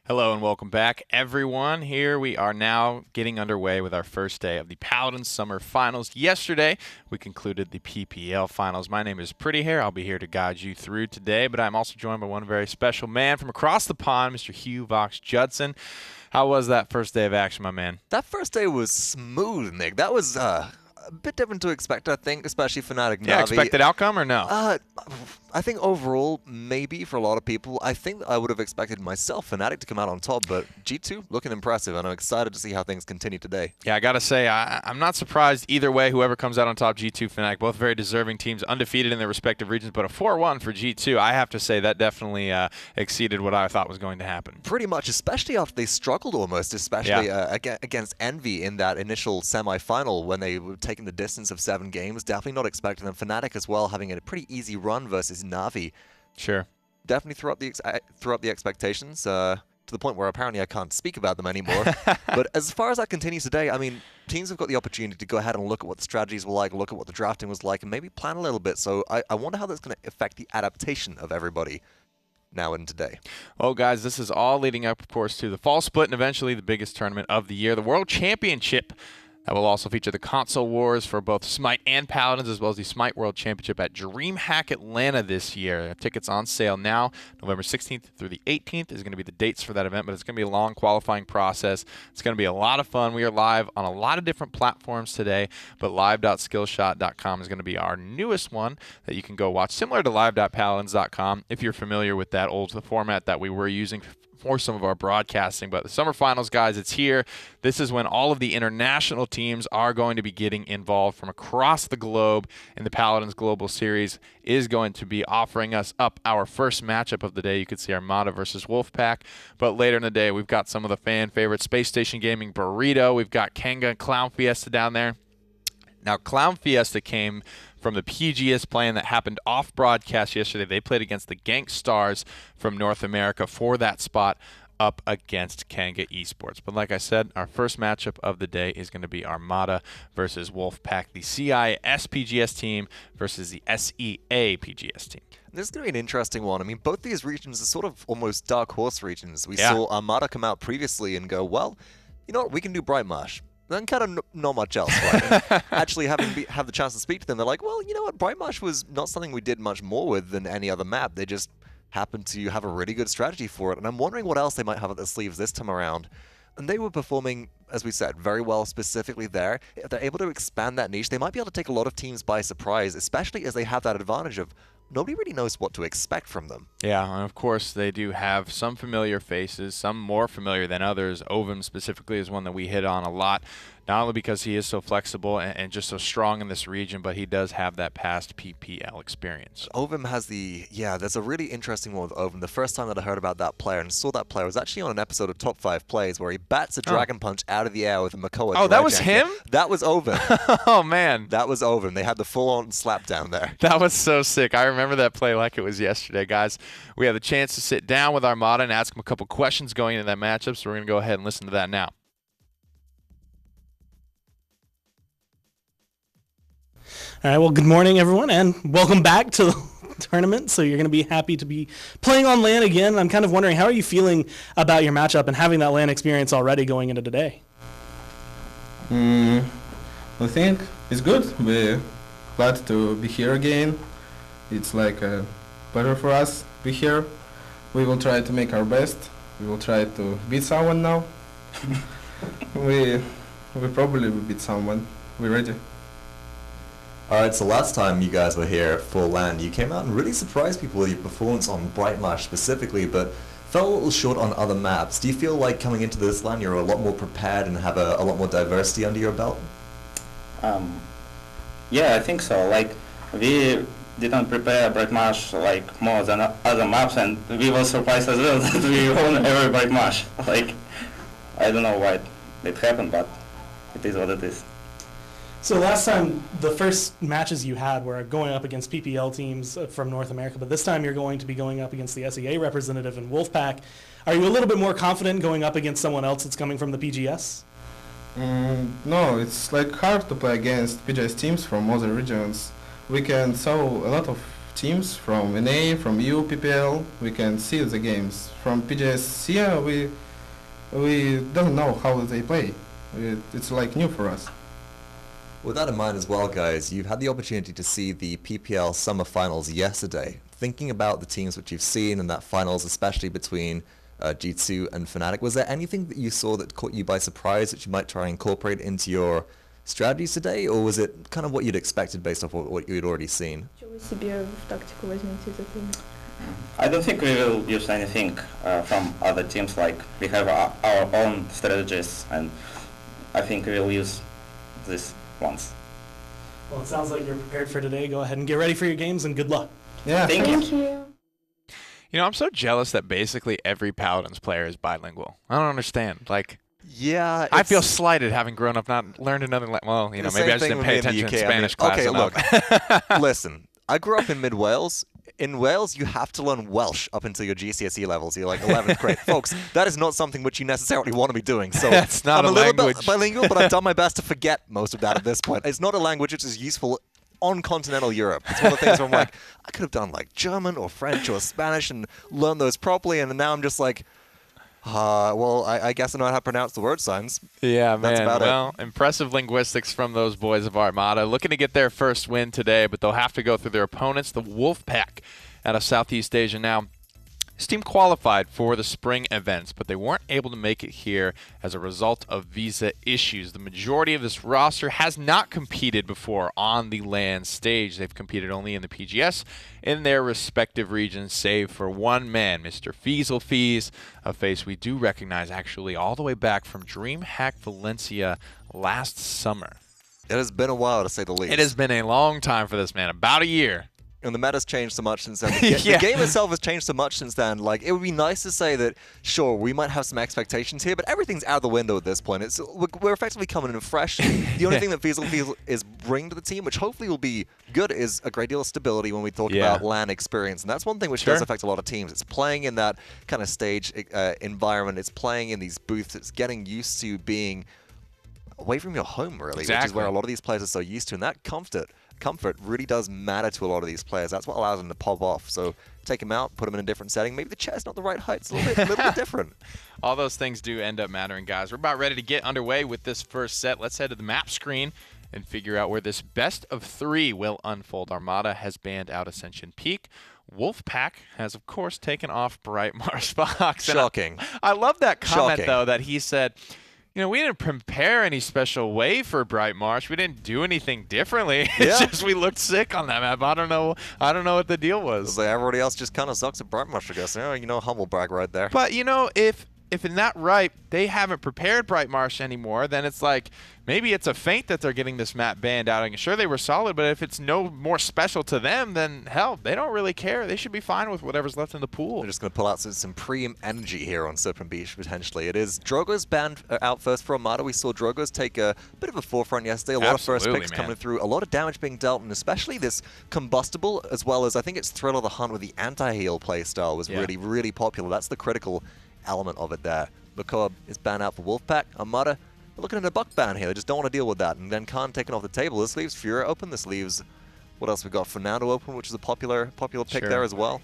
Hello and welcome back, everyone. Here we are now getting underway with our first day of the Paladins Summer Finals. Yesterday, we concluded the PPL Finals. My name is Pretty Hair. I'll be here to guide you through today, but I'm also joined by one very special man from across the pond, Mr. Hugh Vox Judson. How was that first day of action, my man? That first day was smooth, Nick. That was a bit different to expect, I think, especially Fnatic Na'Vi. Yeah, expected outcome or no? I think overall, maybe for a lot of people, I think I would have expected myself, Fnatic, to come out on top, but G2 looking impressive, and I'm excited to see how things continue today. Yeah, I got to say, I'm not surprised either way, whoever comes out on top, G2, Fnatic, both very deserving teams, undefeated in their respective regions, but a 4-1 for G2, I have to say that definitely exceeded what I thought was going to happen. Pretty much, especially after they struggled almost, especially against Envy in that initial semi-final when they were taking the distance of 7 games. Definitely not expecting them. Fnatic as well, having a pretty easy run versus Na'Vi. Sure. Definitely threw up the expectations to the point where apparently I can't speak about them anymore. But as far as that continues today, I mean, teams have got the opportunity to go ahead and look at what the strategies were like, look at what the drafting was like, and maybe plan a little bit. So I wonder how that's going to affect the adaptation of everybody now and today. Well, guys, this is all leading up, of course, to the fall split and eventually the biggest tournament of the year, the World Championship. That will also feature the console wars for both Smite and Paladins, as well as the Smite World Championship at DreamHack Atlanta this year. Tickets on sale now. November 16th through the 18th is going to be the dates for that event, but it's going to be a long qualifying process. It's going to be a lot of fun. We are live on a lot of different platforms today, but live.skillshot.com is going to be our newest one that you can go watch, similar to live.paladins.com if you're familiar with that old format that we were using for some of our broadcasting. But the summer finals, guys, it's here. This is when all of the international teams are going to be getting involved from across the globe, and the Paladins Global Series is going to be offering us up our first matchup of the day. You could see Armada versus Wolfpack, but later in the day we've got some of the fan favorite Space Station Gaming Burrito. We've got Kanga and Clown Fiesta down there. Now, Clown Fiesta came from the PGS plan that happened off broadcast yesterday. They played against the Gank Stars from North America for that spot up against Kanga Esports. But like I said, our first matchup of the day is going to be Armada versus Wolfpack, the CIS PGS team versus the SEA PGS team. This is going to be an interesting one. I mean, both these regions are sort of almost dark horse regions. We saw Armada come out previously and go, well, you know what, we can do Bright Marsh. Then kind of not much else, right? Actually, have the chance to speak to them, they're like, well, you know what, Bright Marsh was not something we did much more with than any other map. They just happened to have a really good strategy for it, and I'm wondering what else they might have up their sleeves this time around. And they were performing, as we said, very well specifically there. If they're able to expand that niche, they might be able to take a lot of teams by surprise, especially as they have that advantage of nobody really knows what to expect from them. Yeah, and of course they do have some familiar faces, some more familiar than others. Ovum specifically is one that we hit on a lot, not only because he is so flexible and just so strong in this region, but he does have that past PPL experience. Ovum has there's a really interesting one with Ovum. The first time that I heard about that player and saw that player was actually on an episode of Top 5 Plays where he bats a Dragon Punch out of the air with a Makoa. Oh, that was him? That was Ovum. Oh, man. That was Ovum. They had the full-on slap down there. That was so sick. I remember that play like it was yesterday, guys. We had the chance to sit down with Armada and ask him a couple questions going into that matchup, so we're going to go ahead and listen to that now. All right, well, good morning, everyone, and welcome back to the tournament. So you're going to be happy to be playing on LAN again. I'm kind of wondering, how are you feeling about your matchup and having that LAN experience already going into today? I think it's good. We're glad to be here again. It's like a pleasure for us to be here. We will try to make our best. We will try to beat someone now. we probably will beat someone. We're ready. Alright, so last time you guys were here for LAN, you came out and really surprised people with your performance on Bright Marsh specifically, but fell a little short on other maps. Do you feel like coming into this LAN you're a lot more prepared and have a lot more diversity under your belt? Yeah, I think so. Like, we didn't prepare Bright Marsh like more than other maps, and we were surprised as well that we won every Bright Marsh. Like, I don't know why it happened, but it is what it is. So last time, the first matches you had were going up against PPL teams from North America, but this time you're going to be going up against the SEA representative in Wolfpack. Are you a little bit more confident going up against someone else that's coming from the PGS? No, it's like hard to play against PGS teams from other regions. We can saw a lot of teams from NA, from EU, PPL. We can see the games. From PGS, yeah, we don't know how they play. It's like new for us. With that in mind as well, guys, you've had the opportunity to see the PPL Summer Finals yesterday. Thinking about the teams which you've seen in that finals, especially between G2 and Fnatic, was there anything that you saw that caught you by surprise that you might try and incorporate into your strategies today, or was it kind of what you'd expected based off what you'd already seen? I don't think we will use anything from other teams. Like, we have our own strategies, and I think we will use this once. Well, it sounds like you're prepared for today. Go ahead and get ready for your games, and good luck. Yeah. Thank you. You know, I'm so jealous that basically every Paladins player is bilingual. I don't understand. Like, Yeah, I feel slighted having grown up not learned another language. Well, you know, maybe I just didn't pay attention in Spanish class Okay, enough. look, listen, I grew up in mid-Wales. In Wales, you have to learn Welsh up until your GCSE levels. You're like 11th grade. Folks, that is not something which you necessarily want to be doing. So That's not I'm a a little language. bit bilingual, but I've done my best to forget most of that at this point. It's not a language which is useful on continental Europe. It's one of the things where I'm like, I could have done like German or French or Spanish and learned those properly, and now I'm just like, well, I guess I know how to pronounce the word signs. Yeah, That's man. about Well, impressive linguistics from those boys of Armada. Looking to get their first win today, but they'll have to go through their opponents, the Wolfpack, out of Southeast Asia. Now, this team qualified for the spring events, but they weren't able to make it here as a result of visa issues. The majority of this roster has not competed before on the LAN stage. They've competed only in the PGS in their respective regions, save for one man, Mr. Fees, a face we do recognize actually all the way back from DreamHack Valencia last summer. It has been a while, to say the least. It has been a long time for this man, about a year. And the meta's changed so much since then. The game itself has changed so much since then. Like, it would be nice to say that, sure, we might have some expectations here, but everything's out the window at this point. We're effectively coming in fresh. The only thing that Feasel is bringing to the team, which hopefully will be good, is a great deal of stability when we talk about LAN experience. And that's one thing which does affect a lot of teams. It's playing in that kind of stage environment. It's playing in these booths. It's getting used to being away from your home, really, which is where a lot of these players are so used to. And that comfort really does matter to a lot of these players. That's what allows them to pop off. So take them out, put them in a different setting. Maybe the chair's not the right height. It's a little bit different. All those things do end up mattering, guys. We're about ready to get underway with this first set. Let's head to the map screen and figure out where this best of three will unfold. Armada has banned out Ascension Peak. Wolfpack has, of course, taken off Bright Marsh Fox. Shocking. I love that comment, though, that he said, you know, we didn't prepare any special way for Bright Marsh. We didn't do anything differently. It's just we looked sick on that map. I don't know what the deal was. Like everybody else just kind of sucks at Bright Marsh, I guess. You know, humble brag right there. But, you know, if in that right, they haven't prepared Bright Marsh anymore, then it's like maybe it's a feint that they're getting this map banned out. I'm sure they were solid, but if it's no more special to them, then hell, they don't really care. They should be fine with whatever's left in the pool. They're just going to pull out some Supreme energy here on Serpent Beach, potentially. It is Drogo's banned out first for Armada. We saw Drogo's take a bit of a forefront yesterday. A lot of first picks coming through. A lot of damage being dealt, and especially this combustible, as well as I think it's Thrill of the Hunt with the anti-heal playstyle was really, really popular. That's the critical element of it there. Makoa is banned out for Wolfpack. Armada, we're looking at a buck ban here. They just don't want to deal with that. And then Khan taken off the table. This leaves Furia open. This leaves, what else we got? Fernando open, which is a popular pick there as well.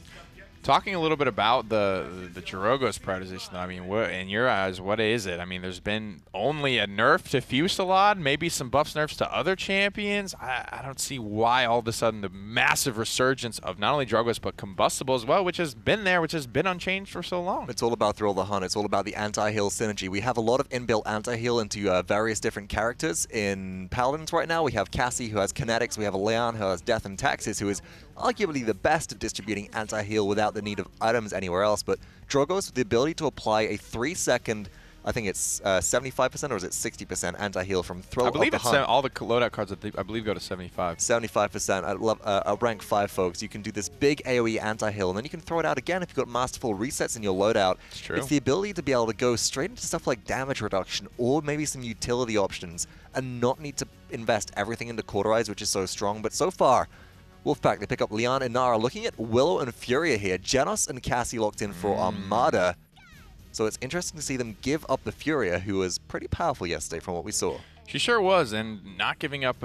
Talking a little bit about the Drogo's prioritization, though, I mean, in your eyes, what is it? I mean, there's been only a nerf to Fusillade, maybe some buffs, nerfs to other champions. I don't see why all of a sudden the massive resurgence of not only Drogo's but Combustible as well, which has been there, which has been unchanged for so long. It's all about Thrill of the Hunt. It's all about the anti-heal synergy. We have a lot of inbuilt anti-heal into various different characters in Paladins right now. We have Cassie, who has kinetics. We have a Leon, who has Death and Taxes, who is arguably the best at distributing anti-heal without the need of items anywhere else. But Drogo's with the ability to apply a 3-second, I think it's 75% or is it 60% anti-heal from Thrill of the Hunt. I believe it's all the loadout cards, I believe, go to 75. 75%. I love rank 5, folks. You can do this big AoE anti-heal, and then you can throw it out again if you've got masterful resets in your loadout. It's true. It's the ability to be able to go straight into stuff like damage reduction or maybe some utility options and not need to invest everything into Cauterize, which is so strong. But so far, Wolfpack, they pick up Leon and Nara. Looking at Willow and Furia here. Genos and Cassie locked in for Armada. So it's interesting to see them give up the Furia, who was pretty powerful yesterday from what we saw. She sure was, and not giving up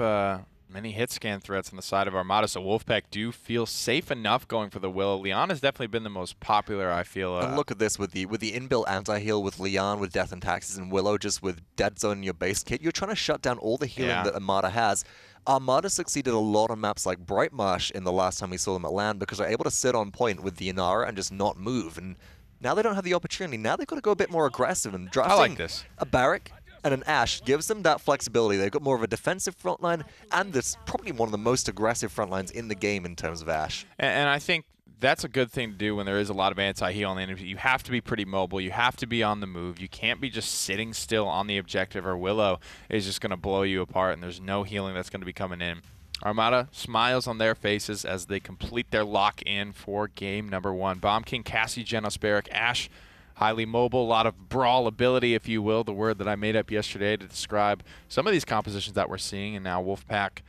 many hit scan threats on the side of Armada, so Wolfpack do feel safe enough going for the Willow. Leon has definitely been the most popular, I feel. And look at this with the inbuilt anti-heal with Leon, with Death and Taxes, and Willow just with Dead Zone in your base kit. You're trying to shut down all the healing that Armada has. Armada succeeded a lot on maps like Bright Marsh in the last time we saw them at LAN because they're able to sit on point with the Inara and just not move. And now they don't have the opportunity. Now they've got to go a bit more aggressive, and drafting a Barrack and an Ashe gives them that flexibility. They've got more of a defensive front line, and this probably one of the most aggressive front lines in the game in terms of Ashe. And I think that's a good thing to do when there is a lot of anti-heal on the enemy. You have to be pretty mobile. You have to be on the move. You can't be just sitting still on the objective, or Willow is just going to blow you apart, and there's no healing that's going to be coming in. Armada smiles on their faces as they complete their lock-in for game number 1. Bomb King, Cassie, Genos, Barrack, Ashe, highly mobile, a lot of brawl ability, if you will, the word that I made up yesterday to describe some of these compositions that we're seeing. And now Wolfpack,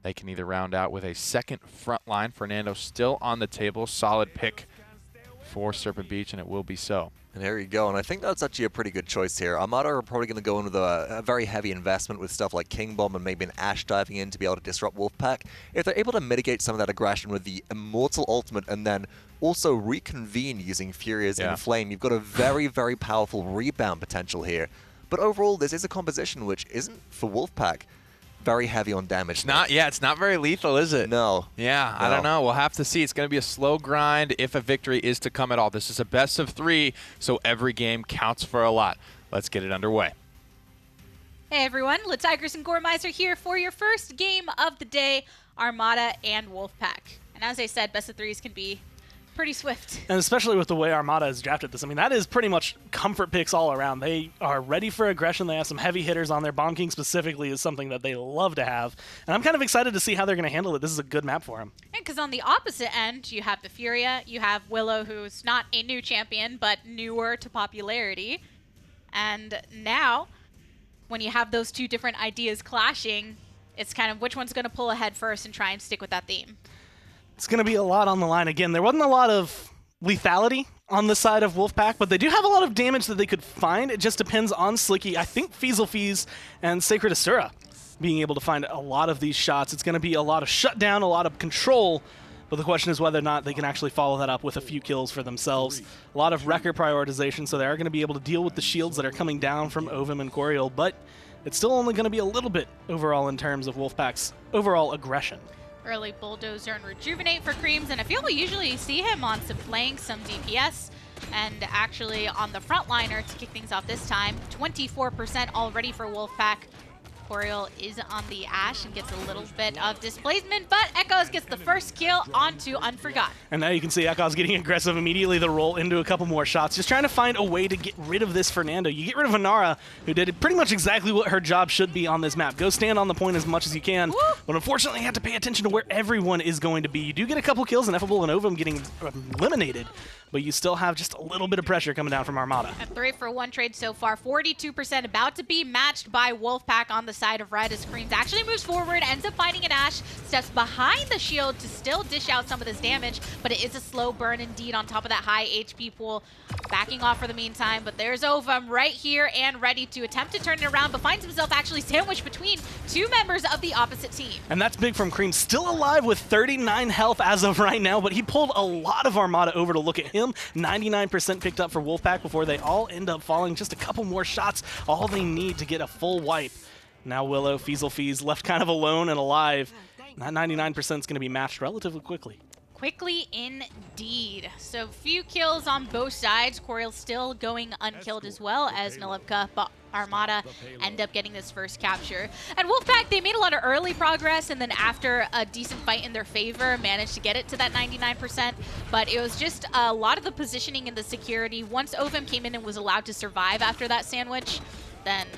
they can either round out with a second front line. Fernando still on the table. Solid pick for Serpent Beach, and it will be so. And there you go, and I think that's actually a pretty good choice here. Armada are probably going to go in with a very heavy investment with stuff like King Bomb and maybe an Ashe diving in to be able to disrupt Wolfpack. If they're able to mitigate some of that aggression with the Immortal Ultimate and then also reconvene using Furia's Inflame, you've got a very, very powerful rebound potential here. But overall, this is a composition which isn't, for Wolfpack, very heavy on damage. It's not very lethal, is it? No. Yeah, no. I don't know. We'll have to see. It's going to be a slow grind if a victory is to come at all. This is a best of 3, so every game counts for a lot. Let's get it underway. Hey everyone, Latigris and Goremizer here for your first game of the day, Armada and Wolfpack. And as I said, best of 3s can be pretty swift. And especially with the way Armada has drafted this. I mean, that is pretty much comfort picks all around. They are ready for aggression. They have some heavy hitters on there. Bomb King specifically is something that they love to have. And I'm kind of excited to see how they're going to handle it. This is a good map for them. And because on the opposite end, you have the Furia. You have Willow, who's not a new champion, but newer to popularity. And now, when you have those two different ideas clashing, it's kind of which one's going to pull ahead first and try and stick with that theme. It's going to be a lot on the line. Again, there wasn't a lot of lethality on the side of Wolfpack, but they do have a lot of damage that they could find. It just depends on Slicky. I think Feaselfees and Sacred Asura being able to find a lot of these shots. It's going to be a lot of shutdown, a lot of control, but the question is whether or not they can actually follow that up with a few kills for themselves. A lot of record prioritization, so they are going to be able to deal with the shields that are coming down from Ovum and Coriol, but it's still only going to be a little bit overall in terms of Wolfpack's overall aggression. Early Bulldozer and Rejuvenate for Creams, and I feel we usually see him on some flanks, some DPS, and actually on the frontliner to kick things off this time. 24% already for Wolfpack. Coriol is on the Ashe and gets a little bit of displacement, but Echoes gets the first kill onto Unforgotten. And now you can see Echoes getting aggressive immediately. The roll into a couple more shots, just trying to find a way to get rid of this Fernando. You get rid of Inara, who did pretty much exactly what her job should be on this map. Go stand on the point as much as you can, but unfortunately you have to pay attention to where everyone is going to be. You do get a couple kills, and Ineffable and Ovum getting eliminated, but you still have just a little bit of pressure coming down from Armada. A 3-for-1 trade so far, 42% about to be matched by Wolfpack on the side of red as Creams actually moves forward, ends up finding an Ashe, steps behind the shield to still dish out some of this damage, but it is a slow burn indeed on top of that high HP pool. Backing off for the meantime, but there's Ovum right here and ready to attempt to turn it around, but finds himself actually sandwiched between two members of the opposite team. And that's big from Creams, still alive with 39 health as of right now, but he pulled a lot of Armada over to look at him. 99% picked up for Wolfpack before they all end up falling. Just a couple more shots, all they need to get a full wipe. Now Willow, Feaselfees left kind of alone and alive. That 99% is going to be matched relatively quickly. Quickly indeed. So few kills on both sides. Coriol still going unkilled as well as Nalipka, but Armada end up getting this first capture. And Wolfpack, they made a lot of early progress, and then after a decent fight in their favor, managed to get it to that 99%. But it was just a lot of the positioning and the security. Once Ovum came in and was allowed to survive after that sandwich, then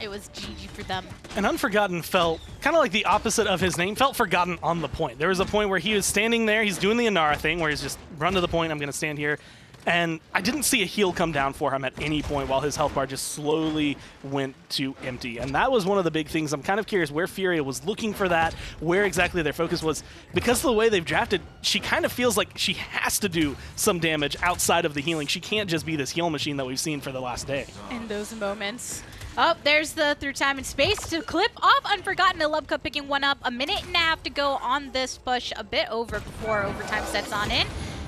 it was GG for them. And Unforgotten felt kind of like the opposite of his name, felt forgotten on the point. There was a point where he was standing there, he's doing the Inara thing, where he's just run to the point, I'm going to stand here. And I didn't see a heal come down for him at any point while his health bar just slowly went to empty. And that was one of the big things. I'm kind of curious where Furia was looking for that, where exactly their focus was. Because of the way they've drafted, she kind of feels like she has to do some damage outside of the healing. She can't just be this heal machine that we've seen for the last day. In those moments, Oh, there's the through time and space to clip off Unforgotten. Alubka picking one up. A minute and a half to go on this push. A bit over before overtime sets on in.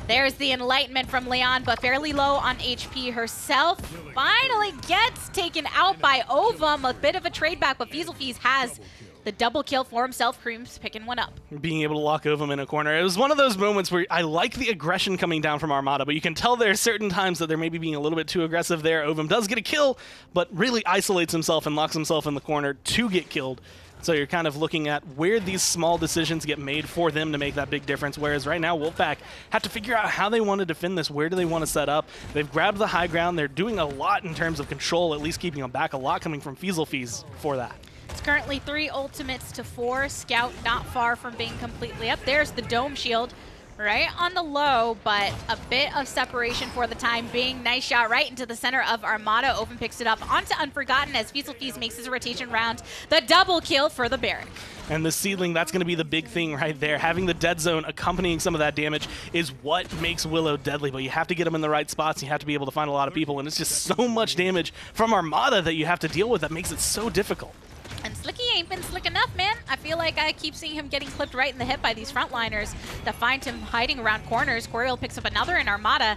There's the Enlightenment from Leon, but fairly low on HP herself. Finally gets taken out by Ovum. A bit of a trade back, but Fieselfies has the double kill for himself. Cream's picking one up. Being able to lock Ovum in a corner. It was one of those moments where I like the aggression coming down from Armada, but you can tell there are certain times that they're maybe being a little bit too aggressive there. Ovum does get a kill, but really isolates himself and locks himself in the corner to get killed. So you're kind of looking at where these small decisions get made for them to make that big difference, whereas right now Wolfpack have to figure out how they want to defend this. Where do they want to set up? They've grabbed the high ground. They're doing a lot in terms of control, at least keeping them back. A lot coming from Fieselfies for that. It's currently 3 ultimates to 4. Scout not far from being completely up. There's the dome shield right on the low, but a bit of separation for the time being. Nice shot right into the center of Armada. Open picks it up onto Unforgotten as Fieselfies makes his rotation round. The double kill for the Baron. And the Seedling, that's going to be the big thing right there. Having the dead zone accompanying some of that damage is what makes Willow deadly, but you have to get them in the right spots. You have to be able to find a lot of people, and it's just so much damage from Armada that you have to deal with that makes it so difficult. And Slicky ain't been slick enough, man. I feel like I keep seeing him getting clipped right in the hip by these frontliners that find him hiding around corners. Coriel picks up another, and Armada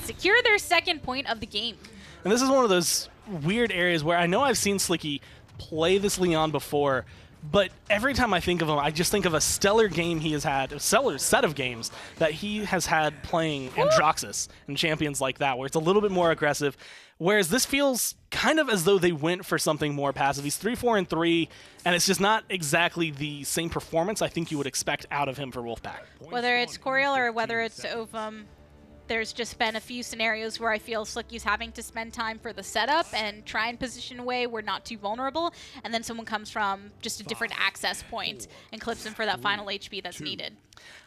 secure their second point of the game. And this is one of those weird areas where I know I've seen Slicky play this Leon before, but every time I think of him, I just think of a stellar game he has had, a stellar set of games that he has had playing Androxus and champions like that, where it's a little bit more aggressive. Whereas this feels kind of as though they went for something more passive. He's 3-4-3, and it's just not exactly the same performance I think you would expect out of him for Wolfpack. Whether it's Coriel or whether it's Ovum, there's just been a few scenarios where I feel Slicky's having to spend time for the setup and try and position away we're not too vulnerable, and then someone comes from just a different access point and clips him for that final HP that's needed.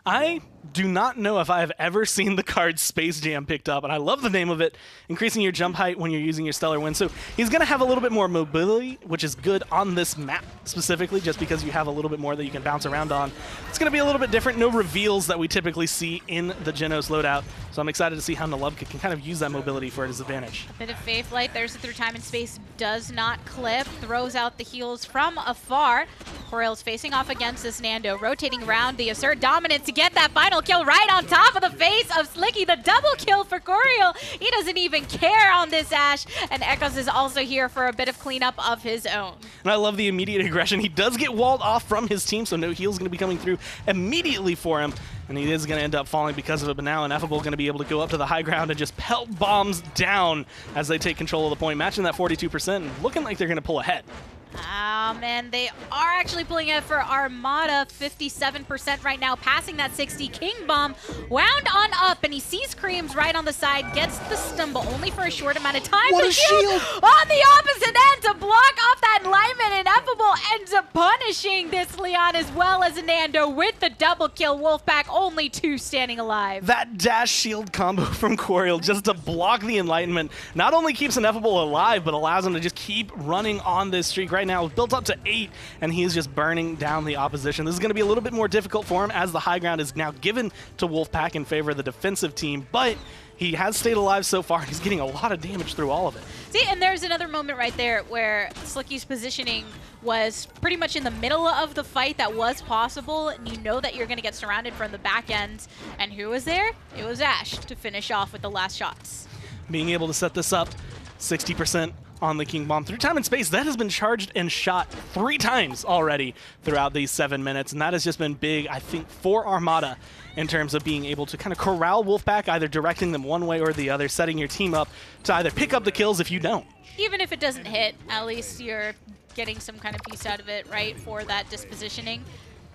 I do not know if I have ever seen the card Space Jam picked up, and I love the name of it, increasing your jump height when you're using your Stellar Wind. So he's going to have a little bit more mobility, which is good on this map specifically, just because you have a little bit more that you can bounce around on. It's going to be a little bit different. No reveals that we typically see in the Genos loadout, so I'm excited to see how Nalubka can kind of use that mobility for his advantage. A bit of Faith Light. There's it through time and space. Does not clip. Throws out the heals from afar. Coriel's facing off against this Nando. Rotating around the assert dominance to get that final kill right on top of the face of Slicky. The double kill for Coriel. He doesn't even care on this Ashe. And Echoes is also here for a bit of cleanup of his own. And I love the immediate aggression. He does get walled off from his team, so no heal's going to be coming through immediately for him. And he is going to end up falling because of it, but now Ineffable going to be able to go up to the high ground and just pelt bombs down as they take control of the point, matching that 42% and looking like they're going to pull ahead. Man, they are actually pulling it for Armada, 57% right now, passing that 60. King Bomb wound on up, and he sees Creams right on the side, gets the stun, but only for a short amount of time. What the a shield! On the opposite end to block off that Enlightenment, and Ineffable ends up punishing this Leon as well as Nando with the double kill. Wolfpack, only 2 standing alive. That dash shield combo from Coriel just to block the Enlightenment not only keeps Ineffable alive, but allows him to just keep running on this streak. Right now, built up to 8, and he is just burning down the opposition. This is going to be a little bit more difficult for him as the high ground is now given to Wolfpack in favor of the defensive team, but he has stayed alive so far. He's getting a lot of damage through all of it. See, and there's another moment right there where Slicky's positioning was pretty much in the middle of the fight that was possible, and you know that you're going to get surrounded from the back end. And who was there? It was Ashe to finish off with the last shots. Being able to set this up, 60% on the King Bomb. Through time and space, that has been charged and shot 3 times already throughout these 7 minutes, and that has just been big, I think, for Armada in terms of being able to kind of corral Wolfpack, either directing them one way or the other, setting your team up to either pick up the kills if you don't. Even if it doesn't hit, at least you're getting some kind of piece out of it, right, for that dispositioning.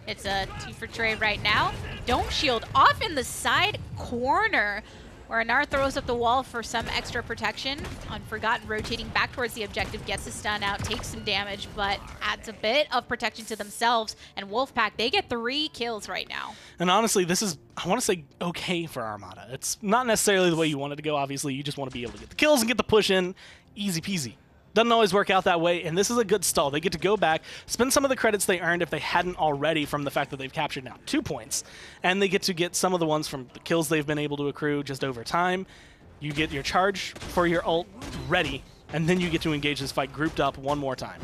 It's a 2 for Trey right now. Dome shield off in the side corner, where Anar throws up the wall for some extra protection. Unforgotten rotating back towards the objective, gets his stun out, takes some damage, but adds a bit of protection to themselves. And Wolfpack, they get 3 kills right now. And honestly, this is, I want to say, okay for Armada. It's not necessarily the way you want it to go, obviously. You just want to be able to get the kills and get the push in. Easy peasy. Doesn't always work out that way, and this is a good stall. They get to go back, spend some of the credits they earned if they hadn't already from the fact that they've captured now 2 points, and they get to get some of the ones from the kills they've been able to accrue just over time. You get your charge for your ult ready, and then you get to engage this fight grouped up one more time.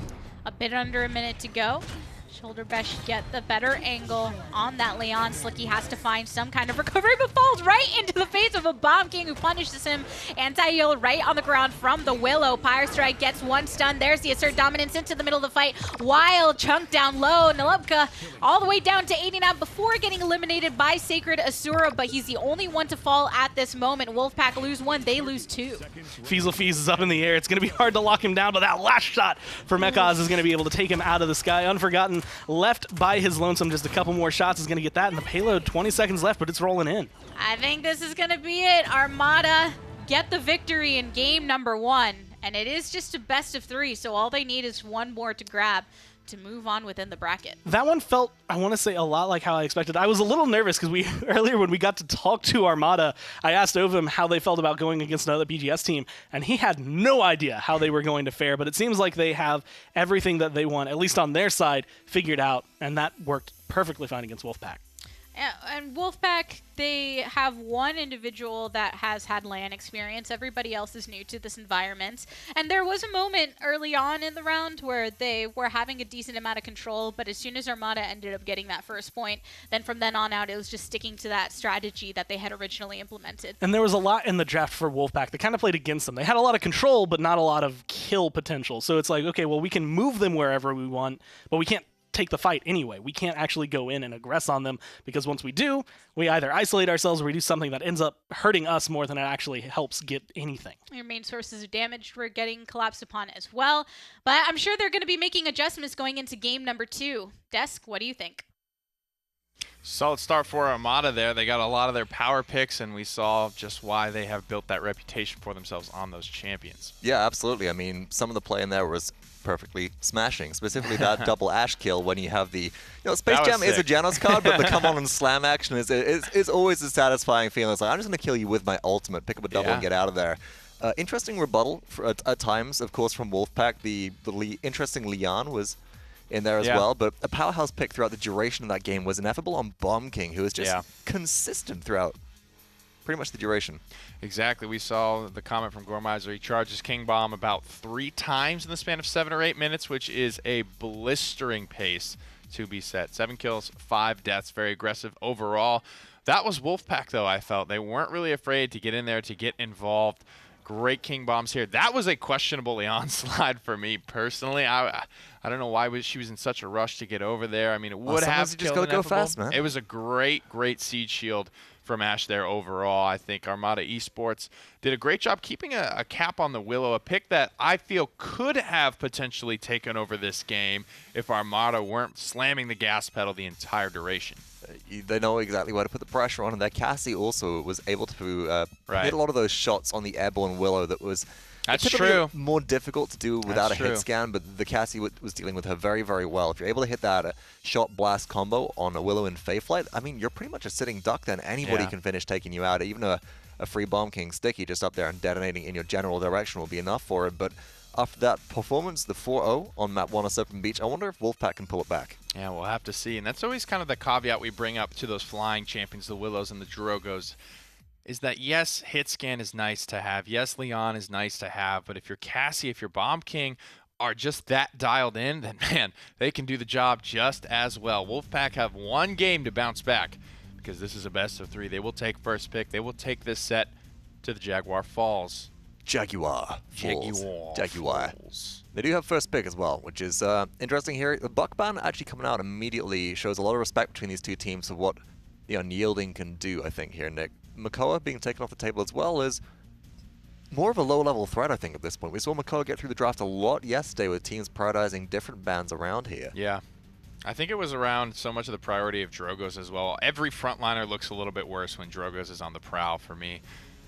A bit under a minute to go. Shoulder Bash get the better angle on that Leon. Slicky has to find some kind of recovery, but falls right into the face of a Bomb King who punishes him. Anti-heal right on the ground from the Willow. Pyre Strike gets one stun. There's the Assert Dominance into the middle of the fight. Wild chunk down low. Nalubka all the way down to 89 before getting eliminated by Sacred Asura, but he's the only one to fall at this moment. Wolfpack lose one, they lose two. Fiesel Fees is up in the air. It's going to be hard to lock him down, but that last shot for Mekaz is going to be able to take him out of the sky. Unforgotten left by his lonesome. Just a couple more shots is going to get that, and the payload 20 seconds left, but it's rolling in. I think this is going to be it. Armada get the victory in game number 1, and it is just a best of 3, so all they need is one more to grab to move on within the bracket. That one felt, I want to say, a lot like how I expected. I was a little nervous because earlier when we got to talk to Armada, I asked Ovum how they felt about going against another BGS team, and he had no idea how they were going to fare, but it seems like they have everything that they want, at least on their side, figured out, and that worked perfectly fine against Wolfpack. And Wolfpack, they have one individual that has had LAN experience. Everybody else is new to this environment. And there was a moment early on in the round where they were having a decent amount of control, but as soon as Armada ended up getting that first point, then from then on out, it was just sticking to that strategy that they had originally implemented. And there was a lot in the draft for Wolfpack that kind of played against them. They had a lot of control, but not a lot of kill potential. So it's like, okay, well, we can move them wherever we want, but we can't take the fight anyway. We can't actually go in and aggress on them, because once we do, we either isolate ourselves or we do something that ends up hurting us more than it actually helps get anything. Your main sources of damage were getting collapsed upon as well, but I'm sure they're going to be making adjustments going into game number 2. Desk, what do you think? Solid start for Armada there. They got a lot of their power picks, and we saw just why they have built that reputation for themselves on those champions. Yeah, absolutely. I mean, some of the play in there was perfectly smashing, specifically that double Ash kill when you have the, you know, Space Jam is a Genos card, but the come on and slam action is always a satisfying feeling. It's like, I'm just going to kill you with my ultimate, pick up a double and get out of there. Interesting rebuttal at times, of course, from Wolfpack. The interesting Leon was in there as well, but a powerhouse pick throughout the duration of that game was ineffable on Bomb King, who was just consistent throughout pretty much the duration. Exactly. We saw the comment from Gormizer. He charges King Bomb about 3 times in the span of 7 or 8 minutes, which is a blistering pace to be set. 7 kills, 5 deaths. Very aggressive overall. That was Wolfpack, though, I felt. They weren't really afraid to get in there, to get involved. Great King Bombs here. That was a questionable Leon slide for me personally. I don't know why she was in such a rush to get over there. I mean, it would have just go fast, man. It was a great Siege Shield from Ash there overall. I think Armada Esports did a great job keeping a cap on the Willow, a pick that I feel could have potentially taken over this game if Armada weren't slamming the gas pedal the entire duration. They know exactly where to put the pressure on, and their Cassie also was able to hit a lot of those shots on the airborne Willow that was more difficult to do without a hit scan, but the Cassie was dealing with her very, very well. If you're able to hit that shot blast combo on a Willow in Fae Flight, I mean, you're pretty much a sitting duck then. Anybody can finish taking you out. Even a free Bomb King Sticky just up there and detonating in your general direction will be enough for it. But after that performance, the 4-0 on map 1 of Serpent Beach, I wonder if Wolfpack can pull it back. Yeah, we'll have to see. And that's always kind of the caveat we bring up to those flying champions, the Willows and the Drogos, is that yes, hit scan is nice to have. Yes, Leon is nice to have. But if you're Cassie, if you're Bomb King are just that dialed in, then man, they can do the job just as well. Wolfpack have 1 game to bounce back because this is a best of 3. They will take first pick. They will take this set to the Jaguar Falls. Jaguar. Falls. They do have first pick as well, which is interesting here. The Buck ban actually coming out immediately shows a lot of respect between these two teams for what the Unyielding can do, I think, here, Nick. Makoa being taken off the table as well is more of a low-level threat, I think, at this point. We saw Makoa get through the draft a lot yesterday with teams prioritizing different bans around here. Yeah. I think it was around so much of the priority of Drogos as well. Every frontliner looks a little bit worse when Drogos is on the prowl for me.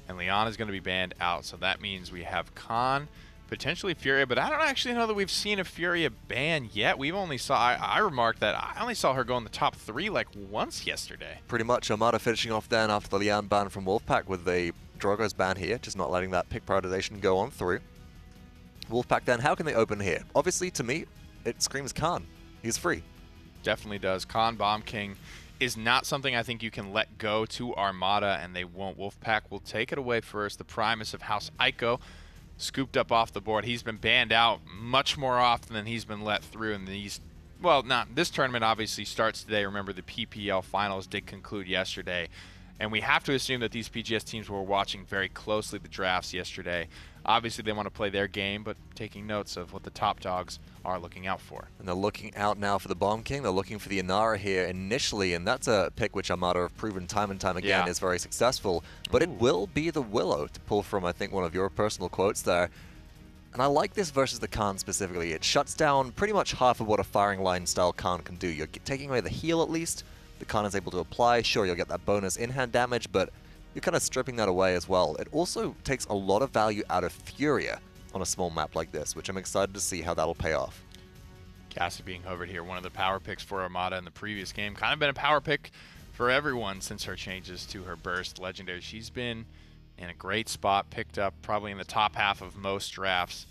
And Leon is going to be banned out, so that means we have Khan, potentially Furia, but I don't actually know that we've seen a Furia ban yet. We've only saw, I remarked that I only saw her go in the top 3 like once yesterday. Pretty much Armada finishing off then after the Leon ban from Wolfpack with a Drogos ban here, just not letting that pick prioritization go on through. Wolfpack then, how can they open here? Obviously, to me, it screams Khan. He's free. Definitely does. Khan Bomb King is not something I think you can let go to Armada, and they won't. Wolfpack will take it away first. The Primus of House Ico scooped up off the board. He's been banned out much more often than he's been let through in these. Well, not this tournament obviously starts today. Remember, the PPL finals did conclude yesterday. And we have to assume that these PGS teams were watching very closely the drafts yesterday. Obviously, they want to play their game, but taking notes of what the top dogs are looking out for. And they're looking out now for the Bomb King. They're looking for the Inara here initially, and that's a pick which Armada have proven time and time again is very successful. But it will be the Willow, to pull from, I think, one of your personal quotes there. And I like this versus the Khan specifically. It shuts down pretty much half of what a firing line style Khan can do. You're taking away the heal at least. The Khan is able to apply. Sure, you'll get that bonus in-hand damage, but you're kind of stripping that away as well. It also takes a lot of value out of Furia on a small map like this, which I'm excited to see how that'll pay off. Cassie being hovered here, one of the power picks for Armada in the previous game. Kind of been a power pick for everyone since her changes to her burst legendary. She's been in a great spot, picked up probably in the top half of most drafts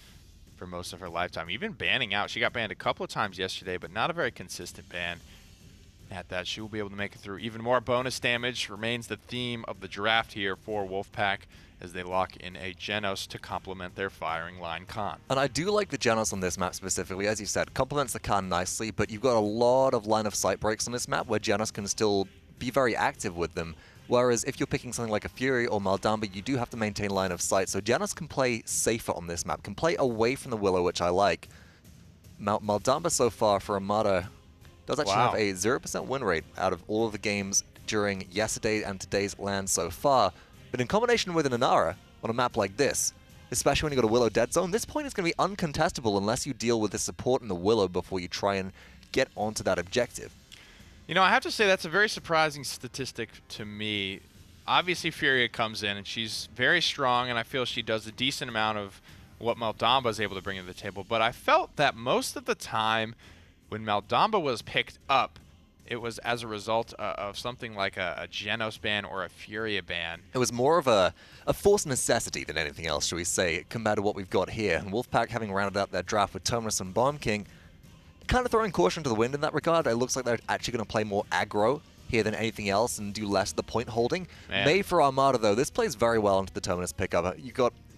for most of her lifetime. Even banning out. She got banned a couple of times yesterday, but not a very consistent ban. At that, she will be able to make it through. Even more bonus damage remains the theme of the draft here for Wolfpack as they lock in a Genos to complement their firing line Khan. And I do like the Genos on this map specifically. As you said, complements the Khan nicely, but you've got a lot of line of sight breaks on this map where Genos can still be very active with them. Whereas if you're picking something like a Fury or Maldamba, you do have to maintain line of sight. So Genos can play safer on this map, can play away from the Willow, which I like. Maldamba so far for Armada does actually have a 0% win rate out of all of the games during yesterday and today's LAN so far. But in combination with an Inara on a map like this, especially when you've got a Willow dead zone, this point is going to be uncontestable unless you deal with the support in the Willow before you try and get onto that objective. You know, I have to say that's a very surprising statistic to me. Obviously, Furia comes in, and she's very strong, and I feel she does a decent amount of what Maldamba is able to bring to the table. But I felt that most of the time, when Maldamba was picked up, it was as a result of something like a Genos ban or a Furia ban. It was more of a forced necessity than anything else, shall we say, compared to what we've got here. And Wolfpack, having rounded out their draft with Terminus and Bomb King, kind of throwing caution to the wind in that regard. It looks like they're actually going to play more aggro here than anything else and do less of the point holding. Maeve for Armada, though, this plays very well into the Terminus pickup.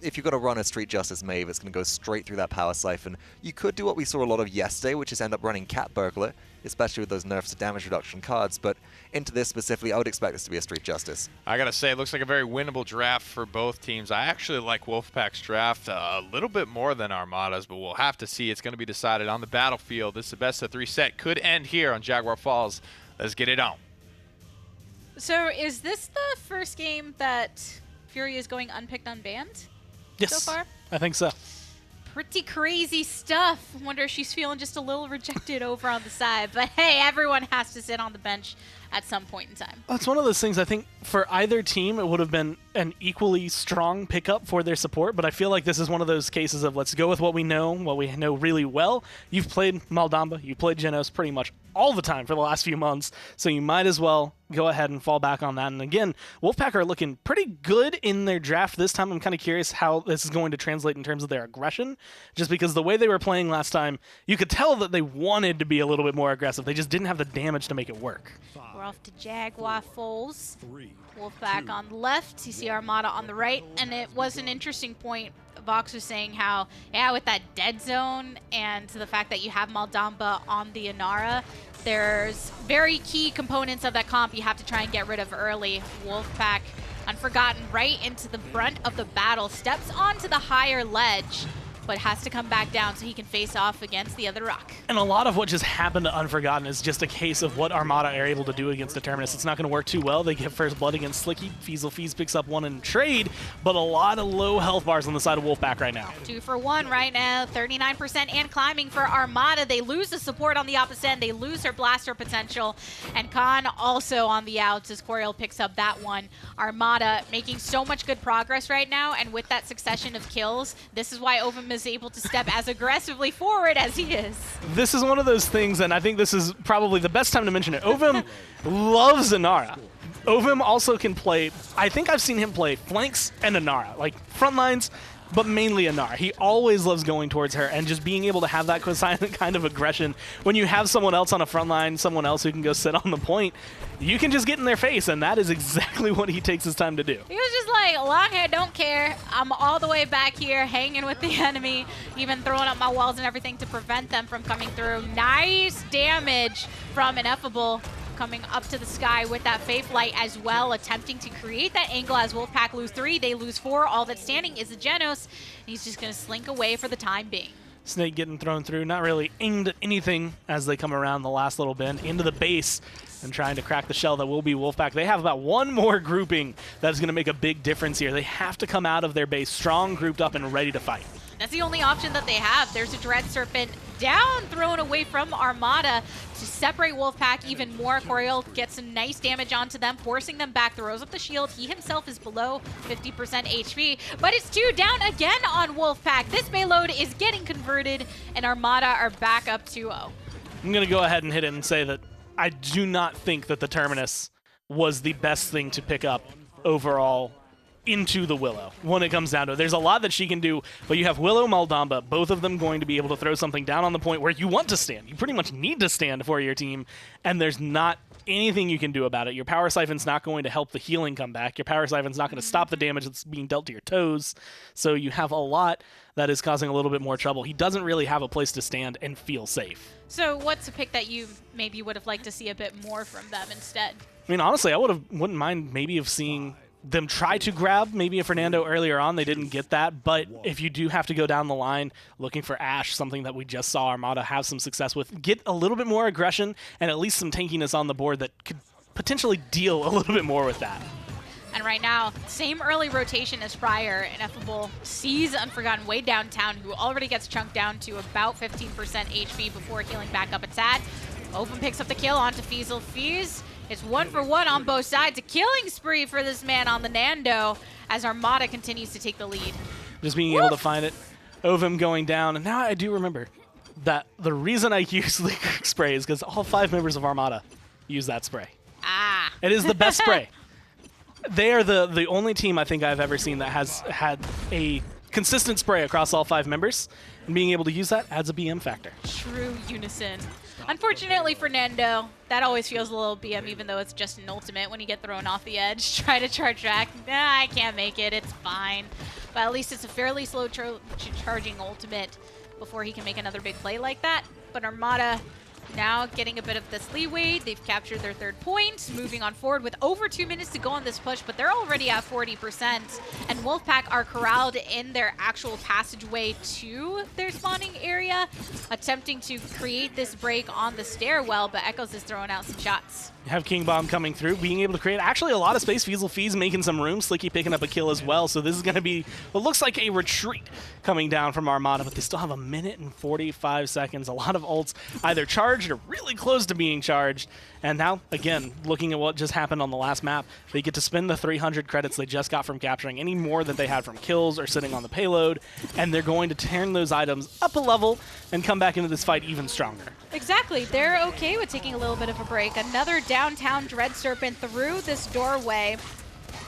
If you've got to run a Street Justice Maeve, it's going to go straight through that power siphon. You could do what we saw a lot of yesterday, which is end up running Cat Burglar, especially with those nerfs to damage reduction cards. But into this specifically, I would expect this to be a Street Justice. I got to say, it looks like a very winnable draft for both teams. I actually like Wolfpack's draft a little bit more than Armada's, but we'll have to see. It's going to be decided on the battlefield. This is the best of 3 set. Could end here on Jaguar Falls. Let's get it on. So is this the first game that Fury is going unpicked, unbanned? Yes, so far? I think so. Pretty crazy stuff. Wonder if she's feeling just a little rejected over on the side. But hey, everyone has to sit on the bench at some point in time. Well, it's one of those things, I think, for either team, it would have been an equally strong pickup for their support, but I feel like this is one of those cases of let's go with what we know really well. You've played Maldamba, you played Genos pretty much all the time for the last few months, so you might as well go ahead and fall back on that. And again, Wolfpack are looking pretty good in their draft this time. I'm kind of curious how this is going to translate in terms of their aggression, just because the way they were playing last time, you could tell that they wanted to be a little bit more aggressive. They just didn't have the damage to make it work. We're off to Jaguar Falls. Wolfpack on the left, you see Armada on the right, and it was an interesting point. Vox was saying how, yeah, with that dead zone and the fact that you have Maldamba on the Inara, there's very key components of that comp you have to try and get rid of early. Wolfpack, Unforgotten, right into the front of the battle, steps onto the higher ledge, but has to come back down so he can face off against the other rock. And a lot of what just happened to Unforgotten is just a case of what Armada are able to do against the Terminus. It's not going to work too well. They get first blood against Slicky. Fees picks up one in trade, but a lot of low health bars on the side of Wolfpack right now. 2 for 1 right now, 39% and climbing for Armada. They lose the support on the opposite end. They lose her blaster potential. And Khan also on the outs as Coriel picks up that one. Armada making so much good progress right now, and with that succession of kills, this is why Ovum is able to step as aggressively forward as he is. This is one of those things, and I think this is probably the best time to mention it. Ovum loves Inara. Ovum also can play, I think I've seen him play flanks and Inara, like front lines, but mainly Anar. He always loves going towards her and just being able to have that silent kind of aggression. When you have someone else on a front line, someone else who can go sit on the point, you can just get in their face, and that is exactly what he takes his time to do. He was just like, long hair, don't care. I'm all the way back here hanging with the enemy, even throwing up my walls and everything to prevent them from coming through. Nice damage from Ineffable coming up to the sky with that Faith Light as well, attempting to create that angle as Wolfpack lose 3, they lose 4. All that's standing is the Genos, and he's just going to slink away for the time being. Snake getting thrown through, not really aimed at anything as they come around the last little bend into the base and trying to crack the shell that will be Wolfpack. They have about one more grouping that's going to make a big difference here. They have to come out of their base strong, grouped up, and ready to fight. That's the only option that they have. There's a Dread Serpent down, thrown away from Armada to separate Wolfpack even more. Coriel gets some nice damage onto them, forcing them back, throws up the shield. He himself is below 50% HP, but it's 2 down again on Wolfpack. This payload is getting converted, and Armada are back up 2-0. I'm going to go ahead and hit it and say that I do not think that the Terminus was the best thing to pick up overall into the Willow when it comes down to it. There's a lot that she can do, but you have Willow, Maldamba, both of them going to be able to throw something down on the point where you want to stand. You pretty much need to stand for your team, and there's not anything you can do about it. Your Power Siphon's not going to help the healing come back. Your Power Siphon's not going to stop the damage that's being dealt to your toes, so you have a lot that is causing a little bit more trouble. He doesn't really have a place to stand and feel safe. So what's a pick that you maybe would have liked to see a bit more from them instead? I mean, honestly, I wouldn't mind maybe of seeing them try to grab maybe a Fernando earlier on. They didn't get that, but if you do have to go down the line looking for Ashe, something that we just saw Armada have some success with, get a little bit more aggression and at least some tankiness on the board that could potentially deal a little bit more with that. And right now, same early rotation as prior. Ineffable sees Unforgotten way downtown, who already gets chunked down to about 15% HP before healing back up a tad. Open picks up the kill onto Feasel. Fees, it's 1 for 1 on both sides. A killing spree for this man on the Nando as Armada continues to take the lead. Just being able to find it. Ovum going down. And now I do remember that the reason I use the spray is because all 5 members of Armada use that spray. Ah. It is the best spray. They are the only team I think I've ever seen that has had a consistent spray across all 5 members. And being able to use that adds a BM factor. True unison. Unfortunately for Nando, that always feels a little BM, even though it's just an ultimate when you get thrown off the edge. Try to charge back. Nah, I can't make it. It's fine. But at least it's a fairly slow charging ultimate before he can make another big play like that. But Armada now getting a bit of this leeway. They've captured their 3rd point, moving on forward with over 2 minutes to go on this push, but they're already at 40%. And Wolfpack are corralled in their actual passageway to their spawning area, attempting to create this break on the stairwell, but Echoes is throwing out some shots. You have King Bomb coming through, being able to create actually a lot of space. Feasel Fees making some room. Slicky picking up a kill as well. So this is going to be what looks like a retreat coming down from Armada, but they still have 1 minute and 45 seconds. A lot of ults either charged or really close to being charged. And now, again, looking at what just happened on the last map, they get to spend the 300 credits they just got from capturing any more that they had from kills or sitting on the payload, and they're going to turn those items up a level and come back into this fight even stronger. Exactly. They're okay with taking a little bit of a break. Another downtown Dread Serpent through this doorway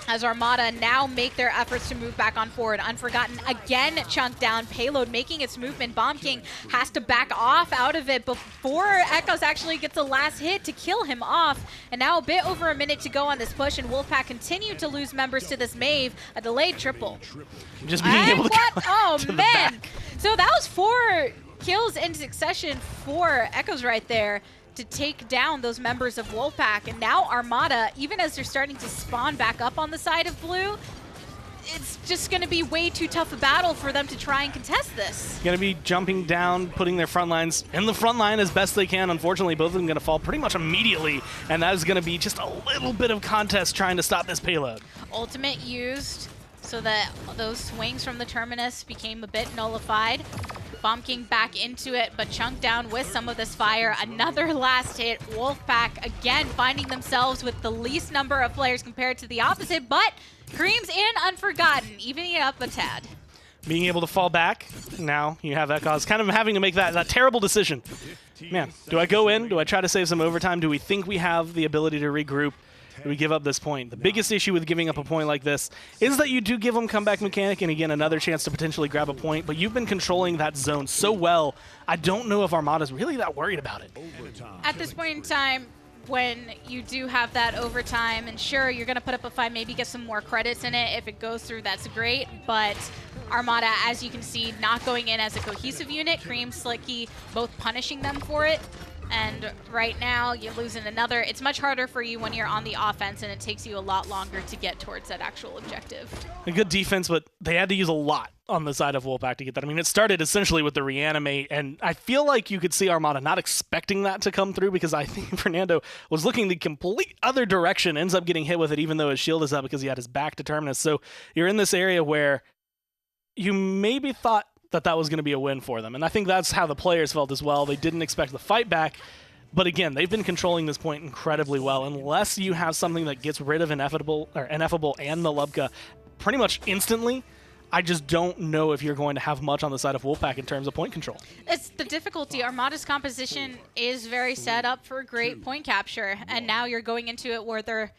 as Armada now make their efforts to move back on forward. Unforgotten again chunked down. Payload making its movement. Bomb King has to back off out of it before Echoes actually gets the last hit to kill him off. And now a bit over a minute to go on this push, and Wolfpack continue to lose members to this Mave. A delayed triple. Just being able to go oh, to the man. back. So that was 4 kills in succession for Echoes right there to take down those members of Wolfpack. And now Armada, even as they're starting to spawn back up on the side of blue, it's just going to be way too tough a battle for them to try and contest this. Going to be jumping down, putting their front lines in the front line as best they can. Unfortunately, both of them going to fall pretty much immediately, and that is going to be just a little bit of contest trying to stop this payload. Ultimate used so that those swings from the Terminus became a bit nullified. Bomb King back into it, but chunked down with some of this fire. Another last hit. Wolfpack again finding themselves with the least number of players compared to the opposite, but Creams and Unforgotten evening it up a tad. Being able to fall back, now you have Echoes kind of having to make that terrible decision. Man, do I go in? Do I try to save some overtime? Do we think we have the ability to regroup? that we give up this point. The biggest issue with giving up a point like this is that you do give them comeback mechanic and, again, another chance to potentially grab a point, but you've been controlling that zone so well, I don't know if Armada's really that worried about it. At this point in time, when you do have that overtime, and sure, you're going to put up a fight, maybe get some more credits in it. If it goes through, that's great, but Armada, as you can see, not going in as a cohesive unit. Cream, Slicky, both punishing them for it. And right now, you're losing another. It's much harder for you when you're on the offense, and it takes you a lot longer to get towards that actual objective. A good defense, but they had to use a lot on the side of Wolfpack to get that. I mean, it started essentially with the reanimate, and I feel like you could see Armada not expecting that to come through, because I think Fernando was looking the complete other direction, ends up getting hit with it even though his shield is up because he had his back to Terminus. So you're in this area where you maybe thought that was going to be a win for them. And I think that's how the players felt as well. They didn't expect the fight back. But again, they've been controlling this point incredibly well. Unless you have something that gets rid of Ineffable and the Lubka pretty much instantly, I just don't know if you're going to have much on the side of Wolfpack in terms of point control. It's the difficulty. Armada's composition is very set up for great point capture. And now you're going into it where they're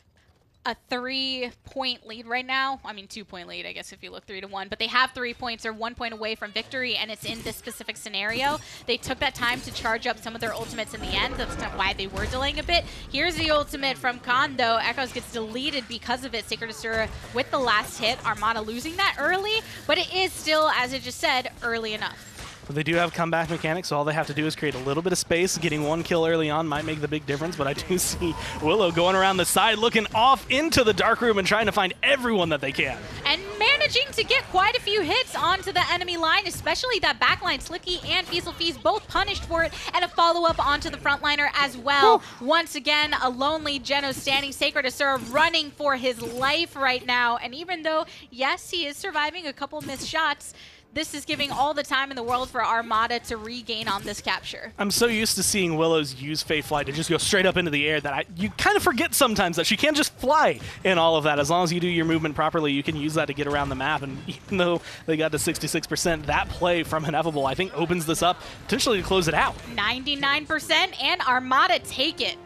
a 3-point lead right now. I mean, 2-point lead, I guess, if you look 3-1. But they have 3 points. They're 1 point away from victory, and it's in this specific scenario. They took that time to charge up some of their ultimates in the end. That's kind of why they were delaying a bit. Here's the ultimate from Khan, though. Echoes gets deleted because of it. Sacred Asura with the last hit. Armada losing that early, but it is still, as I just said, early enough. But they do have comeback mechanics, so all they have to do is create a little bit of space. Getting one kill early on might make the big difference, but I do see Willow going around the side, looking off into the dark room and trying to find everyone that they can. And managing to get quite a few hits onto the enemy line, especially that backline. Slicky and Feast both punished for it, and a follow-up onto the frontliner as well. Woo. Once again, a lonely Geno standing. Sacred Asura running for his life right now, and even though, yes, he is surviving a couple missed shots, this is giving all the time in the world for Armada to regain on this capture. I'm so used to seeing Willows use Fey Flight to just go straight up into the air that you kind of forget sometimes that she can't just fly in all of that. As long as you do your movement properly, you can use that to get around the map. And even though they got to 66%, that play from Ineffable, I think, opens this up potentially to close it out. 99%, and Armada take it.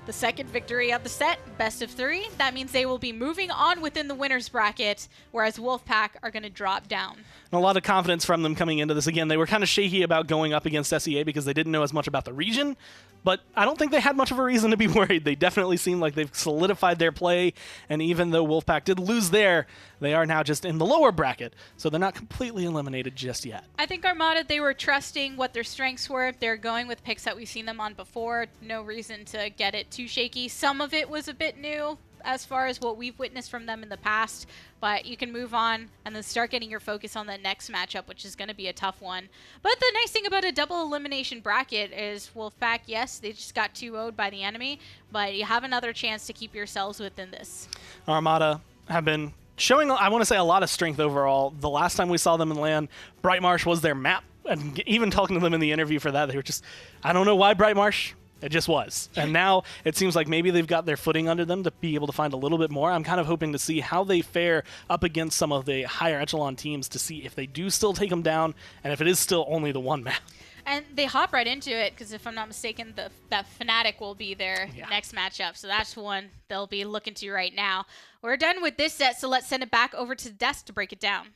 The second victory of the set, best of 3. That means they will be moving on within the winner's bracket, whereas Wolfpack are going to drop down. And a lot of confidence from them coming into this. Again, they were kind of shaky about going up against SEA because they didn't know as much about the region, but I don't think they had much of a reason to be worried. They definitely seem like they've solidified their play, and even though Wolfpack did lose there, they are now just in the lower bracket, so they're not completely eliminated just yet. I think Armada, they were trusting what their strengths were. They're going with picks that we've seen them on before. No reason to get it too shaky. Some of it was a bit new as far as what we've witnessed from them in the past, but you can move on and then start getting your focus on the next matchup, which is going to be a tough one. But the nice thing about a double elimination bracket is Wolfpack, yes, they just got 2-0'd by the enemy, but you have another chance to keep yourselves within this. Armada have been showing, I want to say, a lot of strength overall. The last time we saw them in LAN, Bright Marsh was their map, and even talking to them in the interview for that, they were just, I don't know why Bright Marsh. It just was. And now it seems like maybe they've got their footing under them to be able to find a little bit more. I'm kind of hoping to see how they fare up against some of the higher echelon teams to see if they do still take them down and if it is still only the one map. And they hop right into it because if I'm not mistaken, that Fnatic will be their next matchup. So that's one they'll be looking to right now. We're done with this set, so let's send it back over to the desk to break it down.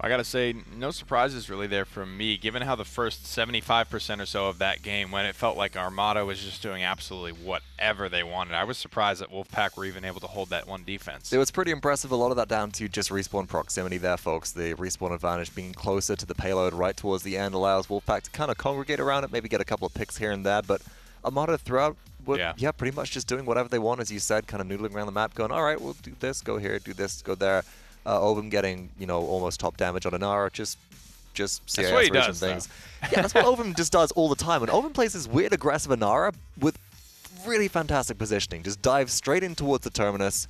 I got to say, no surprises really there from me, given how the first 75% or so of that game went. It felt like Armada was just doing absolutely whatever they wanted. I was surprised that Wolfpack were even able to hold that one defense. It was pretty impressive. A lot of that down to just respawn proximity there, folks. The respawn advantage being closer to the payload right towards the end allows Wolfpack to kind of congregate around it, maybe get a couple of picks here and there, but Armada throughout were, pretty much just doing whatever they want, as you said, kind of noodling around the map, going, all right, we'll do this, go here, do this, go there. Ovum getting, almost top damage on Inara, just CIS that's what he does, things. Yeah, that's what Ovum just does all the time. And Ovum plays this weird aggressive Inara with really fantastic positioning. Just dives straight in towards the terminus,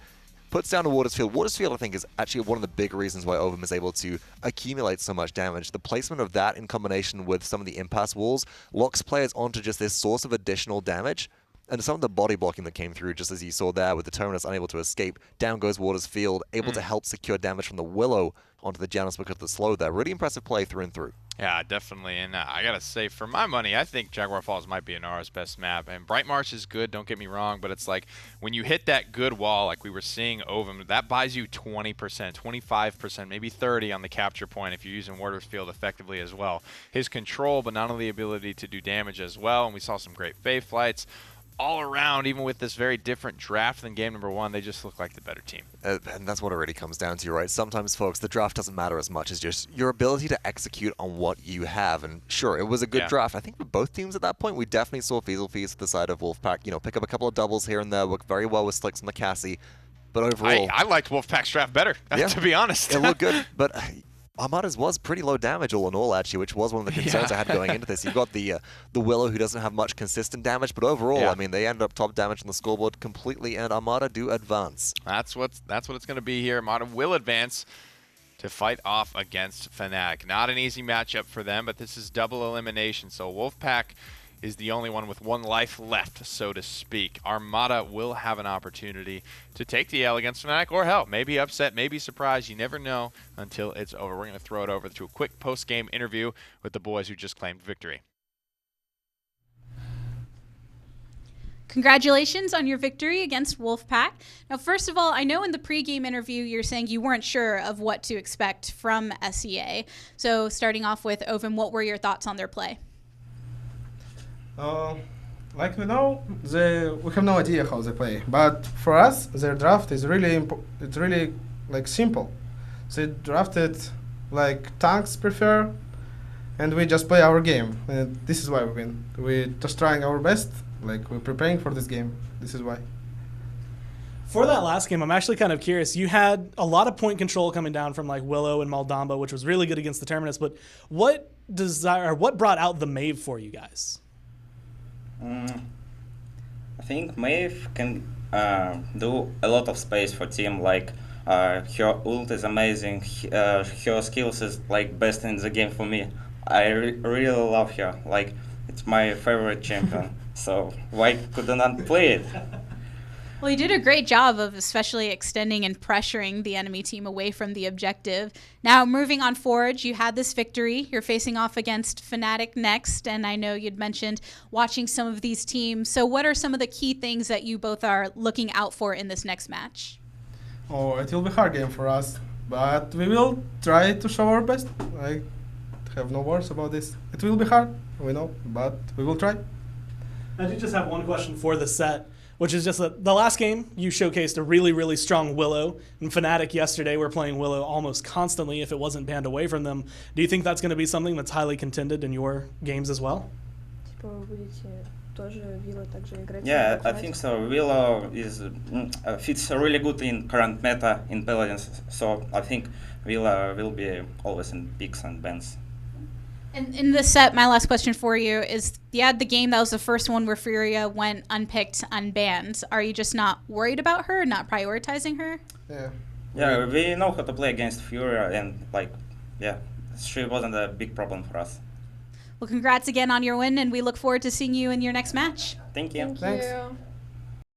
puts down a Watersfield. Watersfield, I think, is actually one of the big reasons why Ovum is able to accumulate so much damage. The placement of that in combination with some of the impasse walls locks players onto just this source of additional damage. And some of the body blocking that came through, just as you saw there, with the Terminus unable to escape, down goes Watersfield, able to help secure damage from the Willow onto the Janus because of the slow there. Really impressive play through and through. Yeah, definitely. And I got to say, for my money, I think Jaguar Falls might be Inara's best map. And Bright Marsh is good, don't get me wrong, but it's like when you hit that good wall, like we were seeing Ovum, that buys you 20%, 25%, maybe 30 on the capture point if you're using Warder's Field effectively as well. His control, but not only the ability to do damage as well, and we saw some great Fae flights. All around, even with this very different draft than game number 1, they just look like the better team. And that's what it really comes down to, right? Sometimes, folks, the draft doesn't matter as much as just your ability to execute on what you have. And sure, it was a good draft. I think for both teams at that point, we definitely saw Feasel Feast at the side of Wolfpack, pick up a couple of doubles here and there, work very well with Slicks on the Cassie. But overall... I liked Wolfpack's draft better, to be honest. It looked good, but... Armada's was pretty low damage all in all, actually, which was one of the concerns I had going into this. You've got the Willow, who doesn't have much consistent damage, but overall, I mean, they end up top damage on the scoreboard completely, and Armada do advance. That's what it's going to be here. Armada will advance to fight off against Fnatic. Not an easy matchup for them, but this is double elimination, so Wolfpack is the only one with 1 life left, so to speak. Armada will have an opportunity to take the L against Fnatic, or hell, maybe upset, maybe surprise. You never know until it's over. We're going to throw it over to a quick post-game interview with the boys who just claimed victory. Congratulations on your victory against Wolfpack. Now, first of all, I know in the pregame interview you're saying you weren't sure of what to expect from SEA. So starting off with Ovum, what were your thoughts on their play? Like we know, we have no idea how they play. But for us, their draft is really like simple. They drafted like tanks prefer, and we just play our game. And this is why we win. We're just trying our best. Like we're preparing for this game. This is why. For that last game, I'm actually kind of curious. You had a lot of point control coming down from like Willow and Maldamba, which was really good against the Terminus. But what brought out the Maeve for you guys? I think Maeve can do a lot of space for team. Like her ult is amazing. Her skills is like best in the game for me. I really love her. Like it's my favorite champion. So why could I not play it? Well, you did a great job of especially extending and pressuring the enemy team away from the objective. Now, moving on Forge, you had this victory. You're facing off against Fnatic next, and I know you'd mentioned watching some of these teams. So what are some of the key things that you both are looking out for in this next match? Oh, it will be a hard game for us, but we will try to show our best. I have no words about this. It will be hard, we know, but we will try. I do just have one question for the set, which is just that the last game you showcased a really, really strong Willow, and Fnatic yesterday were playing Willow almost constantly if it wasn't banned away from them. Do you think that's going to be something that's highly contended in your games as well? Yeah, I think so. Willow fits really good in current meta in Paladins, so I think Willow will be always in picks and bans. And in this set, my last question for you is, you had the game that was the first one where Furia went unpicked, unbanned. Are you just not worried about her, not prioritizing her? Yeah, we know how to play against Furia, and she wasn't a big problem for us. Well, congrats again on your win, and we look forward to seeing you in your next match. Thank you. Thanks.